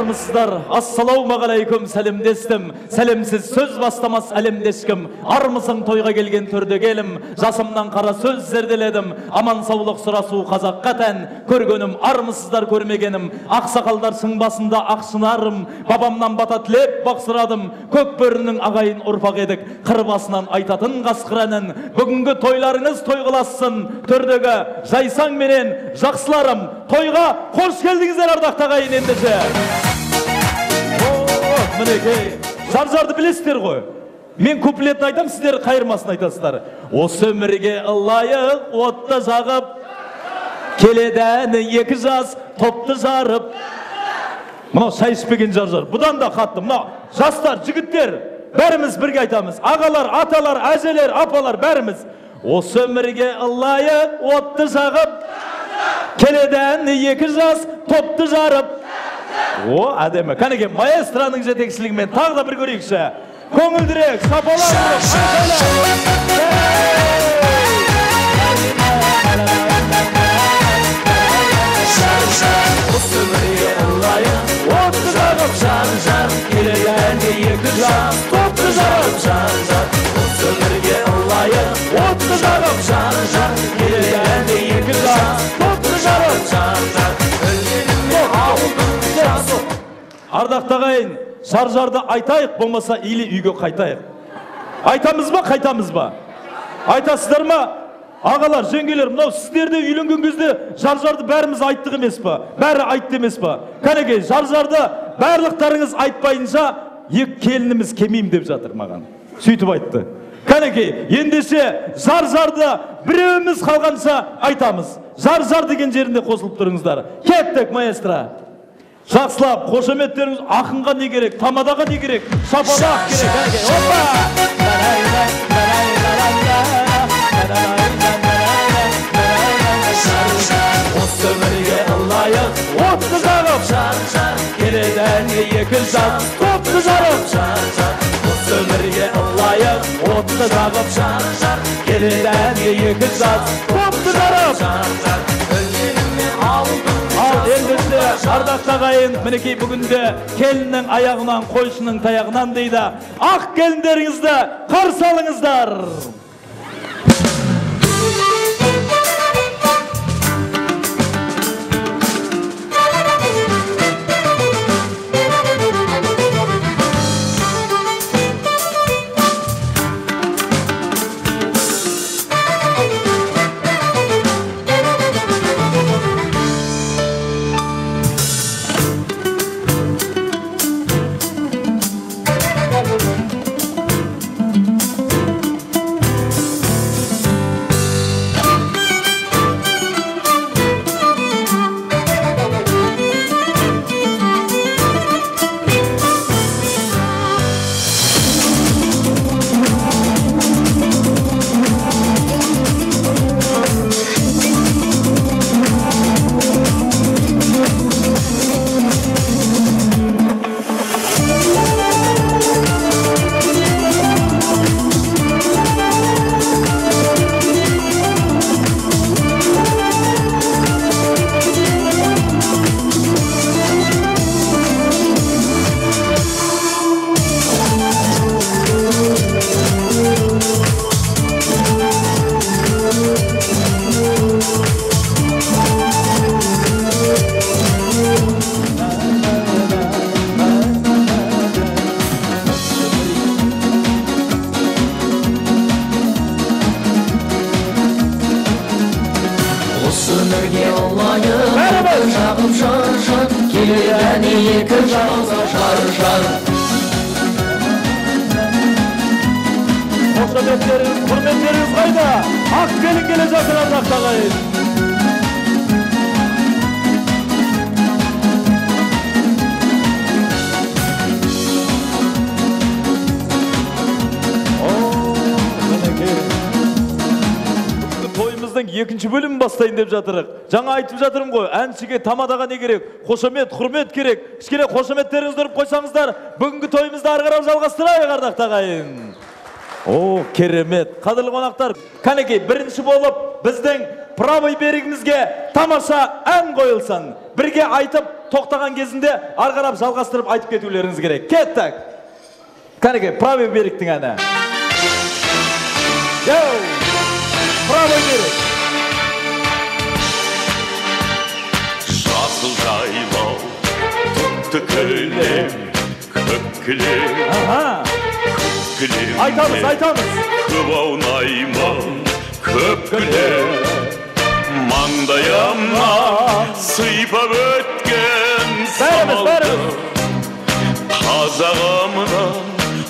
армысыздар? Ассалаумағалейкум, сәлемдестім. Сәлемсіз сөз бастамас әлемдешкім. Армысың тойға келген төрде келім. Жасымнан қара сөз зерделедім. Аман саулық сұрасу қазаққа тән. Көргенім армысыздар көрмегенім. Ақсақалдар сыңбасында ақшынарым. Бабамнан бата тілеп бақсырадым. Көк бөрінің ағайын ұрпақ едік. Қыр басынан айтатын қасқыранын. Бүгінгі тойларыңыз тойғыласын. Төрдегі жайсаң менен жақсыларым. Тойға қош келдіңіздер ардақтағы ағайын ендеше. Мінекей, жар-жарды білесіздер ғой. Мен куплетін айтам, сіздер қайырмасын айтасыздар. Осы өмірге лайық отты жағып, келедені екі жас топты жарып. Мынау шай ішпеген жар-жар. Бұдан да қатты. Мынау жастар, жігіттер, бәріміз бірге айтамыз. Ағалар, аталар, әжелер, апалар, бәріміз. Осы өмірге лайық отты жағып, келеден екі жас топты жарып. О, әдемі. Кәнеге, маэстраның жетекшілігімен тағы да бір көрейікші. Көңілдірек, сапалар. Осы өмірге лайық отты жағып, жар-жар, келеден екі жас топты жарып, жар-жар. Осы өмірге лайық отты жағып, жар-жар, келеден екі жас топты жарып, жар-жар. Ардақтағы ағайын, жар-жарды айтайық, болмаса или үйге қайтайық. Айтамыз ба, қайтамыз ба? Айтасыздар ма? Ағалар, жеңгелер, мынау сіздерде үйленген кезде жар-жарды бәріміз айттық емес па? Бәрі айтты емес па? Кәнеге, жар-жарды барлықтарыңыз айтпайынша, екі келініміз кемейім деп жатыр маған. Сөйтіп айтты. Кәнеге, ендеше жар-жарды біреуіміз қалғанша айтамыз. Жар-жар деген жерінде қосылып тұрыңыздар. Кеттік, маэстро. Жақсылап, қошеметтеріңіз ақынға не керек, тамадаға не керек, шапалақ керек. Опа! Осы өмірге лайық отты жағып, жар-жар, келеден екі жас топты жарып, жар-жар. Осы өмірге лайық отты жағып, жар-жар, келеден екі жас топты жарып, жар-жар. Ал ендеше ардақты ағайын, мінекей бүгінде келіннің аяғынан, қойшының таяғынан дейді. Ақ келіндеріңізді қарсы алыңыздар. Құрметтеріңіз қайда? Ақ келін келе жатыр ардақты ағайын. Тойымыздың екінші бөлімін бастайын деп жатырық. Жаңа айтып жатырым ғой, әншіге тамадаға не керек? Қошемет, құрмет керек. Кішкене қошеметтеріңізді ұрып қойсаңыздар, бүгінгі тойымызды ары қарай жалғастырайық ардақты ағайын. О, керемет. Қадірлі қонақтар, кәнекей бірінші болып біздің правый берегімізге тамаша ән қойылсын. Бірге айтып тоқтаған кезінде ары қарап жалғастырып айтып кетулеріңіз керек. Кеттік. Кәнеке, правый беріктің әні. Йоу! Правый берік. Жасыл жайлау, тұтты кілем, көк кілем, айтамыз. Көп аунаймын, көп кілем, маңдайымна сыйпап өткен самалды, қазағымның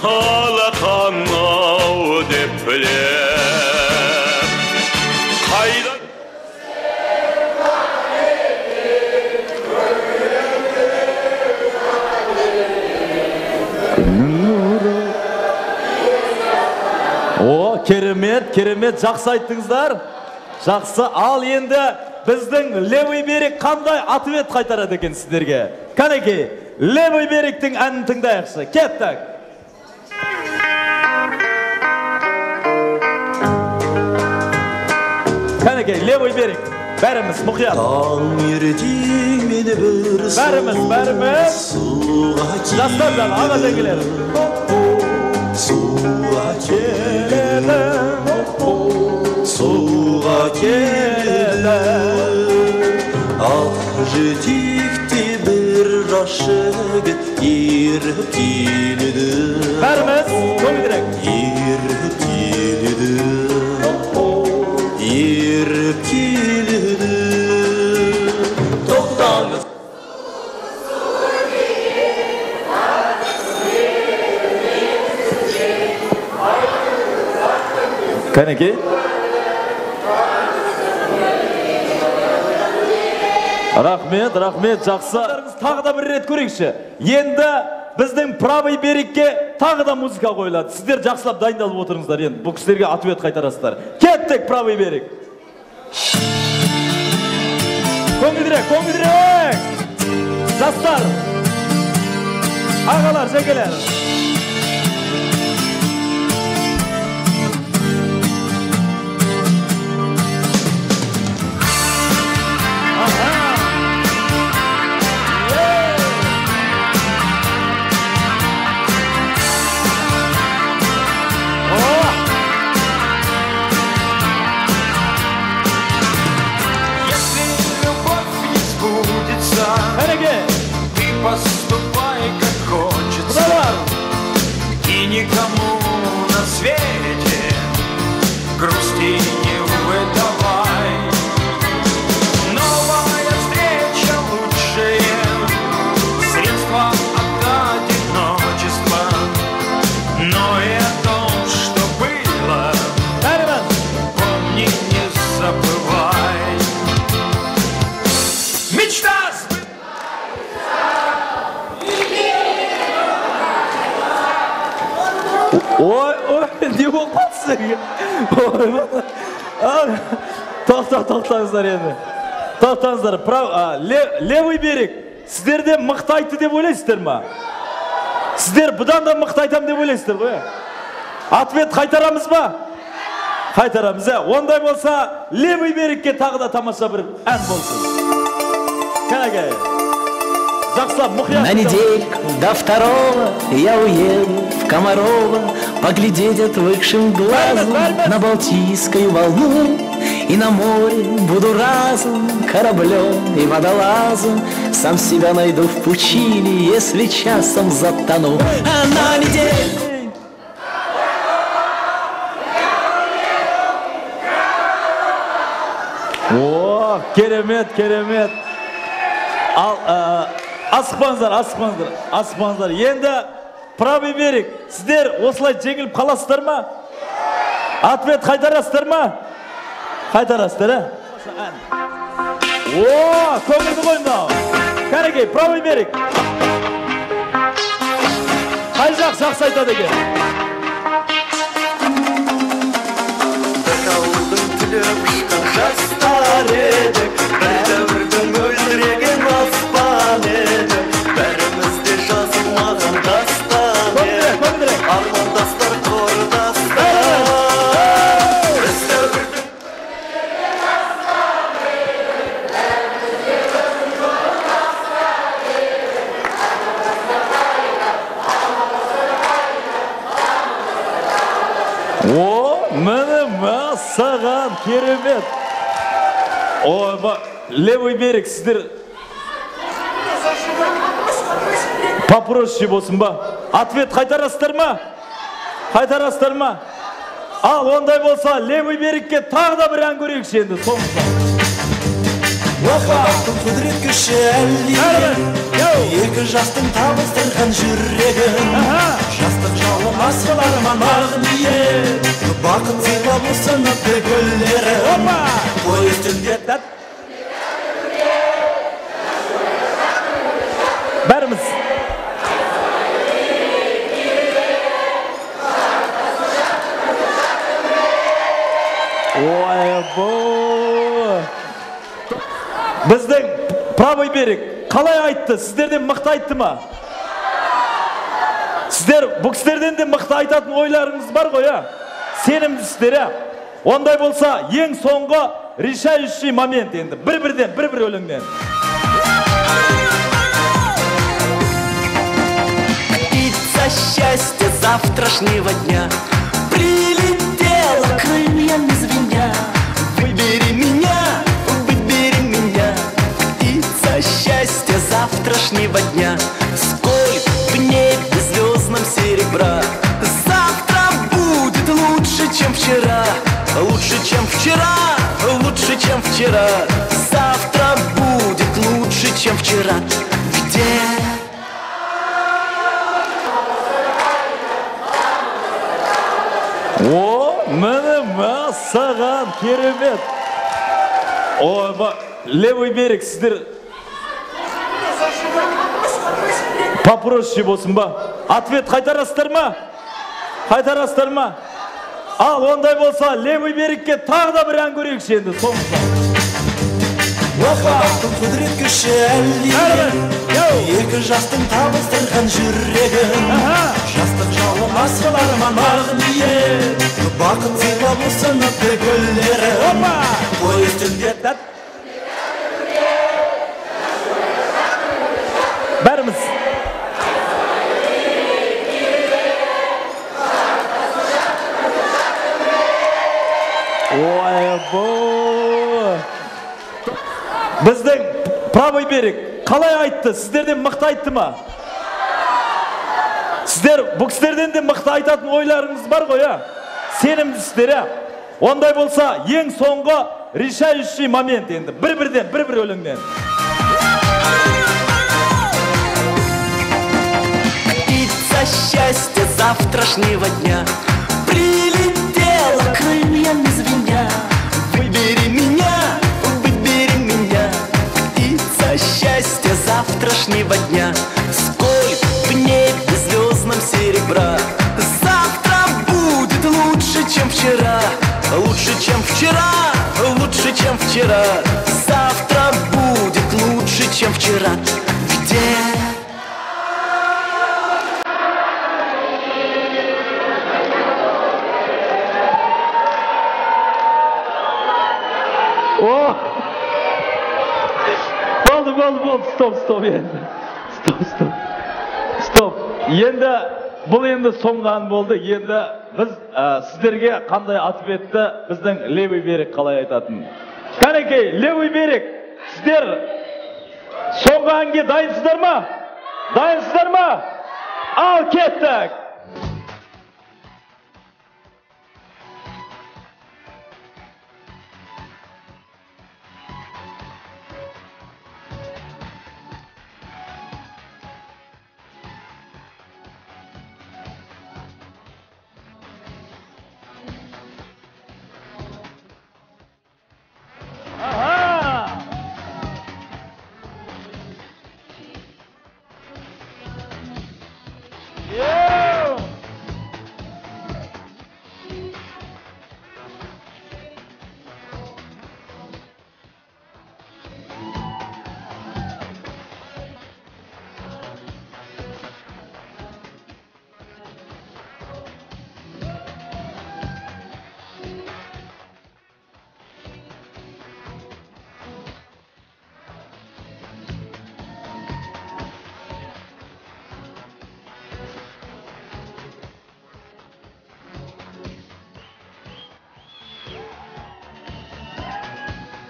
алақанау деп білем. Қайда О, керемет, жақсы айттыңыздар. Жақсы, ал енді біздің левый берік қандай ответ қайтарады екен сіздерге. Кәнеке, левый беріктің әнін тыңдайықшы. Кеттік. Кәнеке, левый берік. Бәріміз, мұқият. Бәріміз. Жастар жағы, аға жеңгелер. Суға келеді Ақ жетекте бір жас жігіт еріп келеді Бәріміз, көмедірек Еріп келеді Тоқтаңыз Кәнеке Рахмет, жақсы. Тағы да бір рет көрейікші. Енді біздің правый берікке тағы да музыка қойылады. Сіздер жақсылап дайындалып отырыңыздар. Енді бұл кісілерге ответ қайтарасыздар. Кеттік, правый берік. Көңілдірек. Жастар. Ағалар, жеңгелер. Поступай, как хочется, и никому на свете грусти не выдавай. Новая встреча лучшее средство от одиночества, но и о том, что было, помни, не забывай. Мечта! Ой, не болып қатсың. Тоқтаңыздар енді. Тоқтаңыздар. Левый берік. Сіздерде мықты айтты деп ойлайсыздар ма? Сіздер бұдан да мықты айтам деп ойлайсыздар ғой? Ответ қайтарамыз ба? Қайтарамыз. Ондай болса, левый берікке тағы да тамаша бір ән болсын. Кәнеке. На недельку до второго я уеду в Комарово поглядеть отвыкшим глазом на Балтийскую волну. И на море буду разом кораблем и водолазом, сам себя найду в пучине, если часом затону. А на недельку... О, керемет. Асықпаңыздар. Енді правый берік. Сіздер осылай жеңіліп қаласыздар ма? Ответ қайтарасыздар ма? Қайтарасыздар, О, көңілді қойындау. Кәнеке, правый берік. Қай жақ жақсы айтады екен? Жастар едік, дәуірдің мөлдіреген аспан еді. Бәрімізде жазылмаған дастан еді, армандастар құрдастар. Біз дәуірдің керемет. Ойба, левый берег, сіздер попроще болсын ба? Ответ қайтарасыздар ма? Қайтарасыздар ма? Ал, ондай болса, левый берекке тағы да бір ән көрейікші енді, соңында. Махаббаттың құдірет күші әлдеген, екі жастың табыстырған жүрегін, жастық жауын асыл арман ағын бақыт сыйлап ұсыныпты гүлдерін. Той үстінде бәріміз ойбой, біздің правый берег қалай айтты? Сіздерден мықты айтты ма? Сіздер бұл кісілерден де мықты айтатын ойларыңыз бар ғой, сенімдісіздер. Ондай болса, ең соңғы решающий момент енді, бір-бірден, бір-бір өлеңден. Птица счастья завтрашнего дня прилетела крыльями звеня. Выбери меня, птица счастья завтрашнего дня. Сколько в небе звездном серебра. Завтра будет лучше, чем вчера. Лучше, чем вчера, лучше, чем вчера. Завтра будет лучше, чем вчера. Где? О, міне саған керемет. Ойба, левый берег, сіздер попроще болсын ба? Ответ қайтарасыздар ма? Қайтарасыздар ма? Ал, ондай болса, левый берегке тағы да бір ән көрейікші енді, соңында. Махаббаттың құдірет күші әлдеген, екі жастың табыстырған жүрегін, жастық жауын асыл арман ағын бақыт сыйлап ұсыныпты гүлдерін. Той үстінде бәріміз ойбой, біздің правый берег қалай айтты? Сіздерден мықты айтты ма? Сіздер бұл кісілерден де мықты айтатын ойларыңыз бар ғой, сенімдісіздер. Ондай болса, ең соңғы решающий момент енді, бір-бірден, бір-бір өлеңден. Птица счастья завтрашнего дня прилетела крыльями звеня. Выбери меня, птица счастья завтрашнего дня. Сколько в небе звездном серебра. Завтра будет лучше, чем вчера. Лучше, чем вчера, лучше, чем вчера. Завтра будет лучше, чем вчера. Где? О! Болды, стоп енді. Стоп. Енді, бұл енді соңған болды. Енді біз сіздерге қандай ответті біздің левый берег қалай айтатын. Кәнекей, левый берег, сіздер соңғы әнге дайынсыздар ма? Дайынсыздар ма? Ал кеттік!